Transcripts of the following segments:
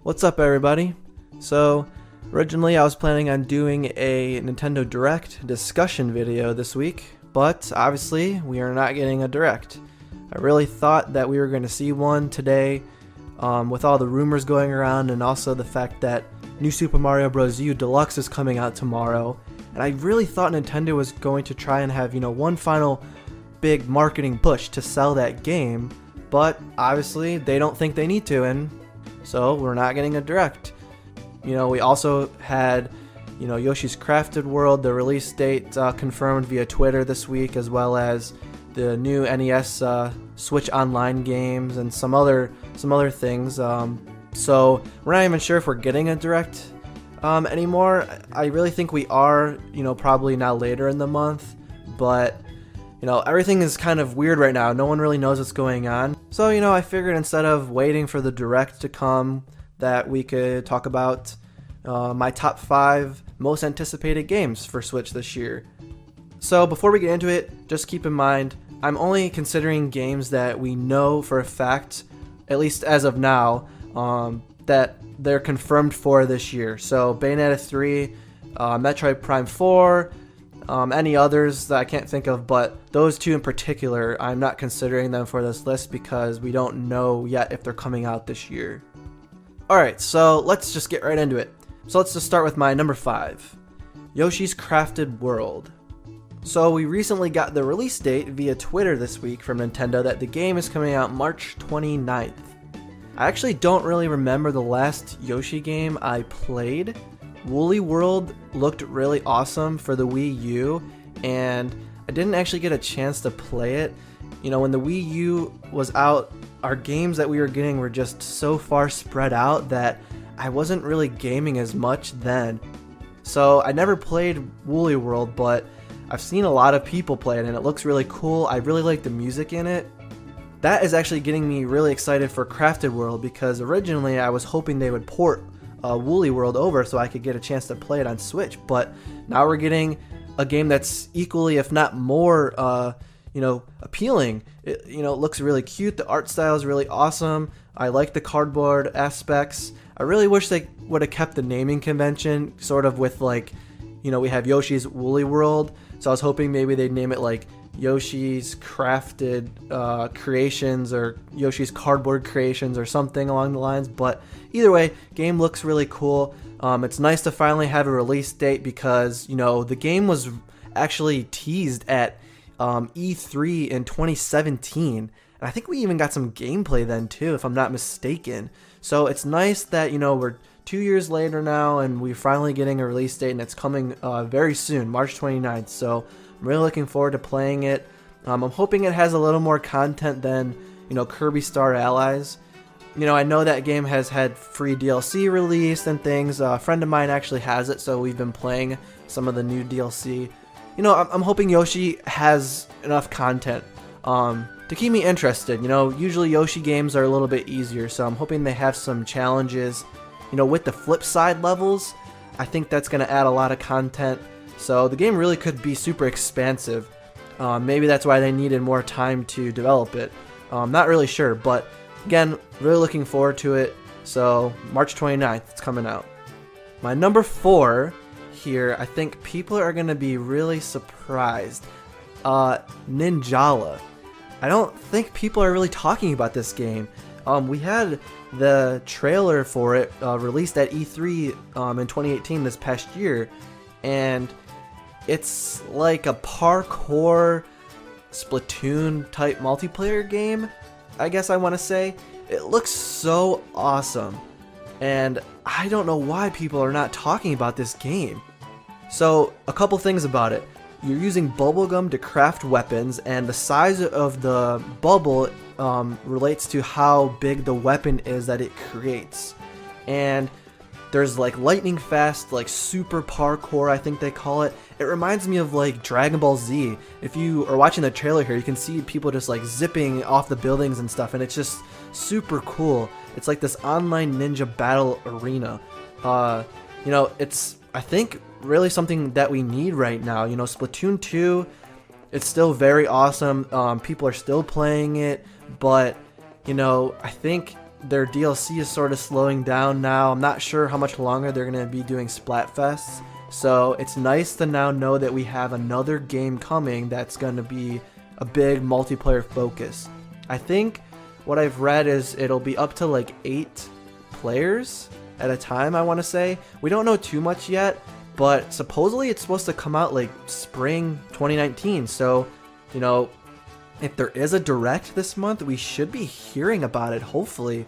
What's up, everybody? So, originally I was planning on doing a Nintendo Direct discussion video this week, but obviously we are not getting a Direct. I really thought that we were going to see one today, with all the rumors going around and also the fact that New Super Mario Bros. U Deluxe is coming out tomorrow, and I really thought Nintendo was going to try and have, one final big marketing push to sell that game, but obviously they don't think they need to, and so we're not getting a Direct. We also had, Yoshi's Crafted World, the release date confirmed via Twitter this week, as well as the new NES Switch Online games and some other things. So we're not even sure if we're getting a Direct anymore. I really think we are, probably now later in the month, but everything is kind of weird right now. No one really knows what's going on. So, I figured instead of waiting for the Direct to come, that we could talk about my top 5 most anticipated games for Switch this year. So before we get into it, just keep in mind, I'm only considering games that we know for a fact, at least as of now, that they're confirmed for this year. So Bayonetta 3, Metroid Prime 4, any others that I can't think of, but those two in particular, I'm not considering them for this list because we don't know yet if they're coming out this year. Alright, so let's just get right into it. So let's just start with my number 5, Yoshi's Crafted World. So we recently got the release date via Twitter this week from Nintendo that the game is coming out March 29th. I actually don't really remember the last Yoshi game I played. Woolly World looked really awesome for the Wii U, and I didn't actually get a chance to play it. When the Wii U was out, our games that we were getting were just so far spread out that I wasn't really gaming as much then. So I never played Woolly World, but I've seen a lot of people play it and it looks really cool. I really like the music in it. That is actually getting me really excited for Crafted World because originally I was hoping they would port Woolly World over so I could get a chance to play it on Switch, but now we're getting a game that's equally, if not more, appealing. It looks really cute. The art style is really awesome. I like the cardboard aspects. I really wish they would have kept the naming convention sort of with we have Yoshi's Woolly World, so I was hoping maybe they'd name it like Yoshi's Crafted Creations or Yoshi's Cardboard Creations or something along the lines, but either way, game looks really cool. It's nice to finally have a release date because, the game was actually teased at E3 in 2017, and I think we even got some gameplay then too, if I'm not mistaken. So it's nice that, we're 2 years later now and we're finally getting a release date, and it's coming very soon, March 29th, so I'm really looking forward to playing it. I'm hoping it has a little more content than, Kirby Star Allies. I know that game has had free DLC released and things. A friend of mine actually has it, so we've been playing some of the new DLC. I'm hoping Yoshi has enough content to keep me interested. Usually Yoshi games are a little bit easier, so I'm hoping they have some challenges. With the flip side levels, I think that's going to add a lot of content. So the game really could be super expansive. Maybe that's why they needed more time to develop it. Not really sure, but again, really looking forward to it. So March 29th, it's coming out. My number 4 here, I think people are going to be really surprised. Ninjala. I don't think people are really talking about this game. We had the trailer for it released at E3 in 2018 this past year, and it's like a parkour Splatoon type multiplayer game, I guess I want to say. It looks so awesome, and I don't know why people are not talking about this game. So a couple things about it. You're using bubblegum to craft weapons, and the size of the bubble relates to how big the weapon is that it creates. And there's lightning fast, super parkour, I think they call it. It reminds me of Dragon Ball Z. If you are watching the trailer here, you can see people just zipping off the buildings and stuff, and it's just super cool. It's like this online ninja battle arena. It's, I think, really something that we need right now. Splatoon 2, it's still very awesome. People are still playing it, but I think their DLC is sort of slowing down now. I'm not sure how much longer they're going to be doing Splatfests. So it's nice to now know that we have another game coming that's going to be a big multiplayer focus. I think what I've read is it'll be up to like 8 players at a time, I want to say. We don't know too much yet, but supposedly it's supposed to come out like spring 2019. So, you know, if there is a direct this month, we should be hearing about it, hopefully.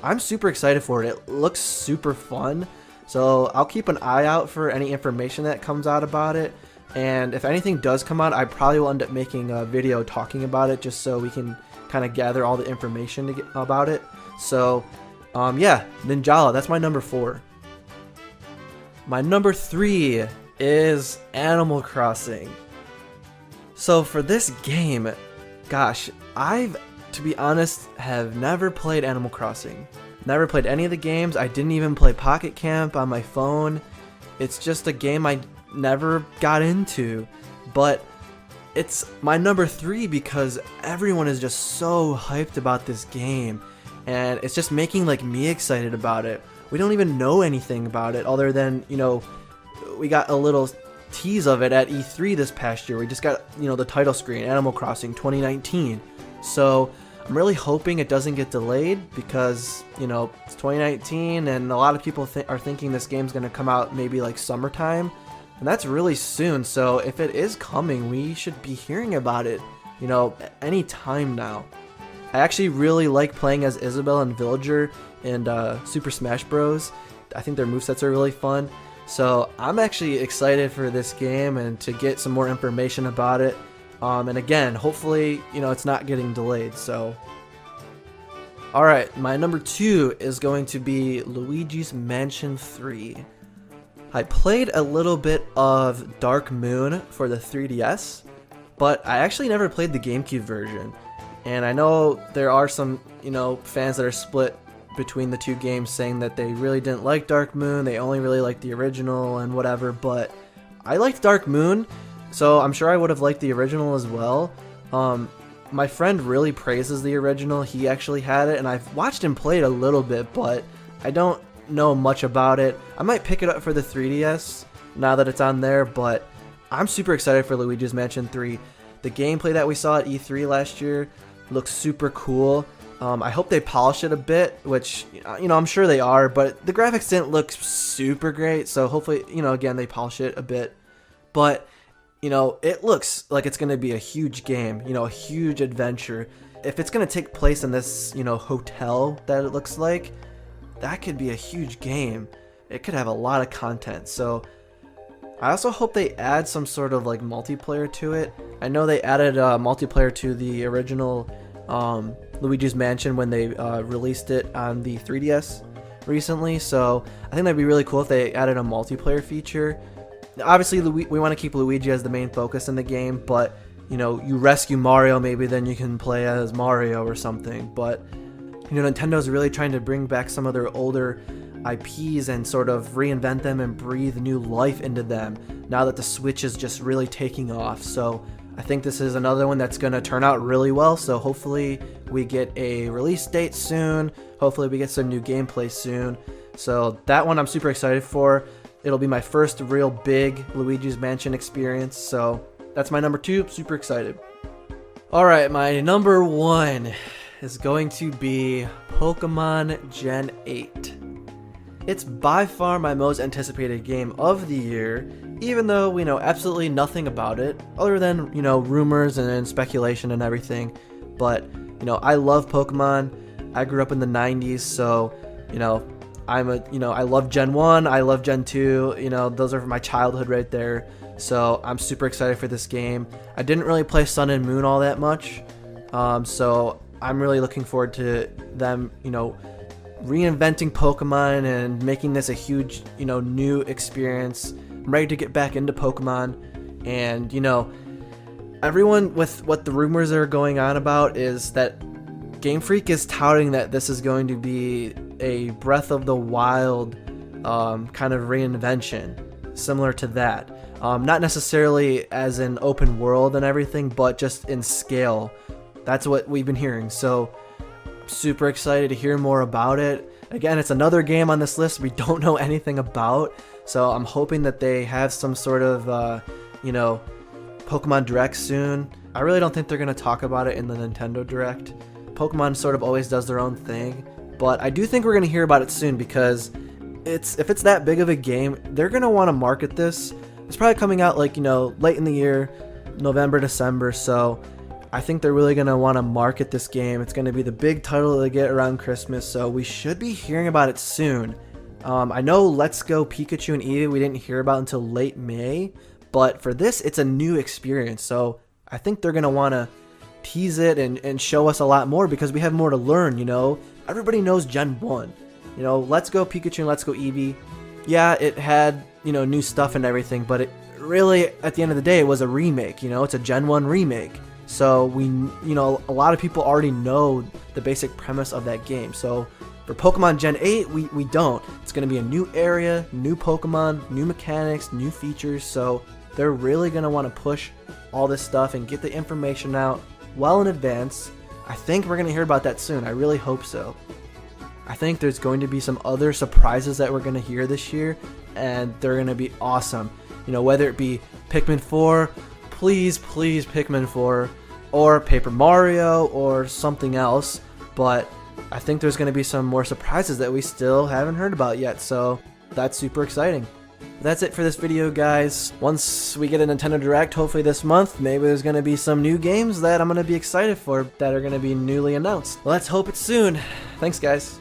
I'm super excited for it. It looks super fun. So I'll keep an eye out for any information that comes out about it. And if anything does come out, I probably will end up making a video talking about it just so we can kind of gather all the information about it. So, yeah, Ninjala, that's my number 4. My number 3 is Animal Crossing. So for this game, gosh, to be honest, have never played Animal Crossing. Never played any of the games. I didn't even play Pocket Camp on my phone. It's just a game I never got into. But it's my number 3 because everyone is just so hyped about this game. And it's just making like me excited about it. We don't even know anything about it other than, you know, we got a little tease of it at E3 this past year. We just got, you know, the title screen, Animal Crossing 2019. So I'm really hoping it doesn't get delayed because, you know, it's 2019 and a lot of people are thinking this game's going to come out maybe like summertime. And that's really soon. So if it is coming, we should be hearing about it, you know, any time now. I actually really like playing as Isabelle and Villager in Super Smash Bros. I think their movesets are really fun. So I'm actually excited for this game and to get some more information about it. And again, hopefully, you know, it's not getting delayed. So, alright, my number 2 is going to be Luigi's Mansion 3. I played a little bit of Dark Moon for the 3DS, but I actually never played the GameCube version. And I know there are some, you know, fans that are split between the two games saying that they really didn't like Dark Moon, they only really liked the original and whatever, but I liked Dark Moon, so I'm sure I would have liked the original as well. My friend really praises the original. He actually had it, and I've watched him play it a little bit, but I don't know much about it. I might pick it up for the 3DS now that it's on there, but I'm super excited for Luigi's Mansion 3. The gameplay that we saw at E3 last year looks super cool. I hope they polish it a bit, which, you know, I'm sure they are, but the graphics didn't look super great, so hopefully, you know, again, they polish it a bit. But, you know, it looks like it's going to be a huge game, you know, a huge adventure. If it's going to take place in this, you know, hotel that it looks like, that could be a huge game. It could have a lot of content, so I also hope they add some sort of like multiplayer to it. I know they added multiplayer to the original Luigi's Mansion when they released it on the 3DS recently, so I think that'd be really cool if they added a multiplayer feature. Obviously, we want to keep Luigi as the main focus in the game, but, you know, you rescue Mario, maybe then you can play as Mario or something. But, you know, Nintendo's really trying to bring back some of their older IPs and sort of reinvent them and breathe new life into them now that the Switch is just really taking off. So I think this is another one that's going to turn out really well, so hopefully we get a release date soon. Hopefully we get some new gameplay soon. So that one I'm super excited for. It'll be my first real big Luigi's Mansion experience, so that's my number 2. Super excited. Alright, my number 1 is going to be Pokemon Gen 8. It's by far my most anticipated game of the year, even though we know absolutely nothing about it, other than, you know, rumors and speculation and everything. But, you know, I love Pokemon. I grew up in the 90s, so, you know, I love Gen 1, I love Gen 2, you know, those are my childhood right there. So I'm super excited for this game. I didn't really play Sun and Moon all that much, so I'm really looking forward to them, you know, reinventing Pokemon and making this a huge, you know, new experience. I'm ready to get back into Pokemon, and, you know, everyone with what the rumors are going on about is that Game Freak is touting that this is going to be a Breath of the Wild kind of reinvention, similar to that. Not necessarily as an open world and everything, but just in scale. That's what we've been hearing. So super excited to hear more about it. Again, it's another game on this list we don't know anything about, so I'm hoping that they have some sort of, you know, Pokemon Direct soon. I really don't think they're going to talk about it in the Nintendo Direct. Pokemon sort of always does their own thing, but I do think we're going to hear about it soon because if it's that big of a game, they're going to want to market this. It's probably coming out like, you know, late in the year, November, December, so I think they're really going to want to market this game. It's going to be the big title they get around Christmas, so we should be hearing about it soon. I know Let's Go Pikachu and Eevee we didn't hear about until late May, but for this, it's a new experience, so I think they're going to want to tease it and show us a lot more because we have more to learn, you know? Everybody knows Gen 1. You know, Let's Go Pikachu and Let's Go Eevee, yeah, it had, you know, new stuff and everything, but it really, at the end of the day, it was a remake, you know? It's a Gen 1 remake. So we, you know, a lot of people already know the basic premise of that game. So for Pokemon Gen 8, we don't. It's going to be a new area, new Pokemon, new mechanics, new features. So they're really going to want to push all this stuff and get the information out well in advance. I think we're going to hear about that soon. I really hope so. I think there's going to be some other surprises that we're going to hear this year, and they're going to be awesome. You know, whether it be Pikmin 4, please Pikmin 4, or Paper Mario, or something else, but I think there's going to be some more surprises that we still haven't heard about yet, so that's super exciting. That's it for this video, guys. Once we get a Nintendo Direct, hopefully this month, maybe there's going to be some new games that I'm going to be excited for that are going to be newly announced. Let's hope it's soon. Thanks, guys.